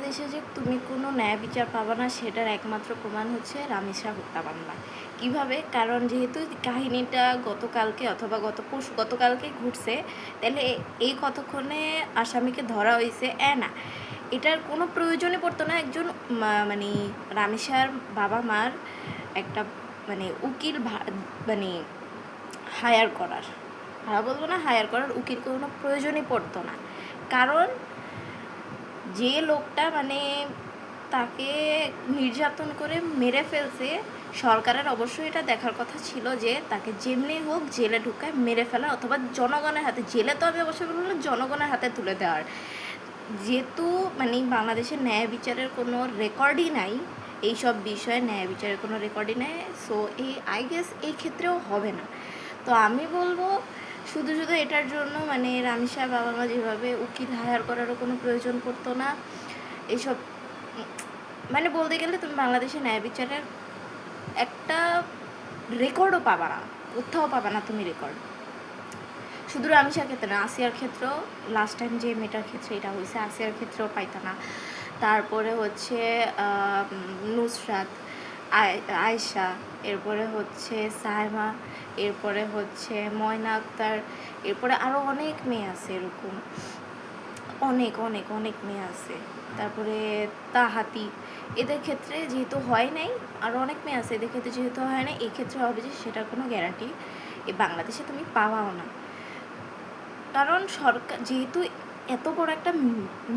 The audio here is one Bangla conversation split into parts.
বাংলাদেশে যে তুমি কোনো ন্যায় বিচার পাবা না সেটার একমাত্র প্রমাণ হচ্ছে রামেসা হত্যা মামলা। কীভাবে? কারণ যেহেতু কাহিনীটা গতকালকে অথবা গতকালকে ঘটছে, তাহলে এই কতক্ষণে আসামিকে ধরা হয়েছে না, এটার কোনো প্রয়োজনই পড়তো না একজন মানে রামেসার বাবা মার একটা মানে উকিল মানে হায়ার করার, বলবো না হায়ার করার, উকিল কোনো প্রয়োজনই পড়তো না। কারণ যে লোকটা মানে তাকে নির্যাতন করে মেরে ফেলছে, সরকারের অবশ্যই এটা দেখার কথা ছিল যে তাকে যেমনি হোক জেলে ঢুকায় মেরে ফেলা, অথবা জনগণের হাতে, জেলে তো আমি অবশ্যই বলবো জনগণের হাতে তুলে দেওয়ার। যেহেতু মানে বাংলাদেশের ন্যায় বিচারের কোনো রেকর্ডই নাই, এইসব বিষয়ে ন্যায় বিচারের কোনো রেকর্ডই নেই, সো আই গেস এই ক্ষেত্রেও হবে না। তো আমি বলবো শুধু এটার জন্য মানে রামেসার বাবা মা যেভাবে উকিল হায়ার করারও কোনো প্রয়োজন পড়তো না। এইসব মানে বলতে গেলে তুমি বাংলাদেশের ন্যায় বিচারের একটা রেকর্ডও পাবা না, কোথাও পাবা না তুমি রেকর্ড। শুধু রামেসার ক্ষেত্রে না, আসিয়ার ক্ষেত্রেও লাস্ট টাইম যে মেয়েটার ক্ষেত্রে এটা হয়েছে, আসিয়ার ক্ষেত্রেও পাইতো না। তারপরে হচ্ছে নুসরাত, আয়েশা, এরপরে হচ্ছে সায়মা, এরপরে হচ্ছে ময়না আক্তার, এরপরে আরও অনেক মেয়ে আছে এরকম, অনেক অনেক অনেক মেয়ে আছে। তারপরে তাহাতি, এদের ক্ষেত্রে যেহেতু হয় নাই, আরও অনেক মেয়ে আছে, এদের ক্ষেত্রে যেহেতু হয় নাই, এই ক্ষেত্রে হবে যে সেটার কোনো গ্যারান্টি এই বাংলাদেশে তুমি পাওয়াও না। কারণ সরকার যেহেতু এত বড় একটা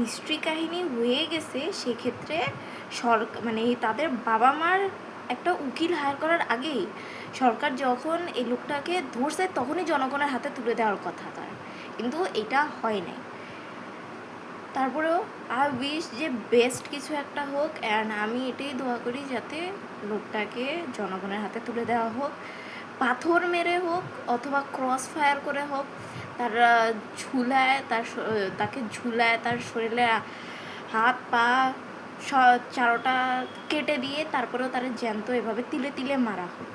মিস্ট্রি কাহিনী হয়ে গেছে, সেক্ষেত্রে সরকার মানে তাদের বাবা মার একটা উকিল হায়ার করার আগেই সরকার যখন এই লোকটাকে ধরছে তখনই জনগণের হাতে তুলে দেওয়ার কথা তার, কিন্তু এটা হয় নাই। তারপরেও আই উইশ যে বেস্ট কিছু একটা হোক, অ্যান্ড আমি এটাই দোয়া করি যাতে লোকটাকে জনগণের হাতে তুলে দেওয়া হোক, পাথর মেরে হোক অথবা ক্রস ফায়ার করে হোক, তার তাকে ঝুলায় তার শরীরে হাত পা চারোটা কেটে দিয়ে তারপরেও তার জ্যান্ত এভাবে তিলে তিলে মারা হোক,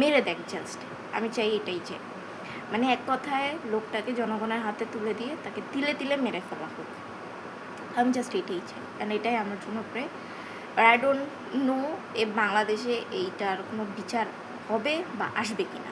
মেরে দেখ জাস্ট। আমি চাই এটাই চাই, মানে এক কথায় লোকটাকে জনগণের হাতে তুলে দিয়ে তাকে তিলে তিলে মেরে ফেলা হোক। আমি জাস্ট এটাই চাই, কারণ এটাই আমার জন্য প্রে। আই ডোন্ট নো বাংলাদেশে এইটার কোনো বিচার হবে বা আসবে কিনা।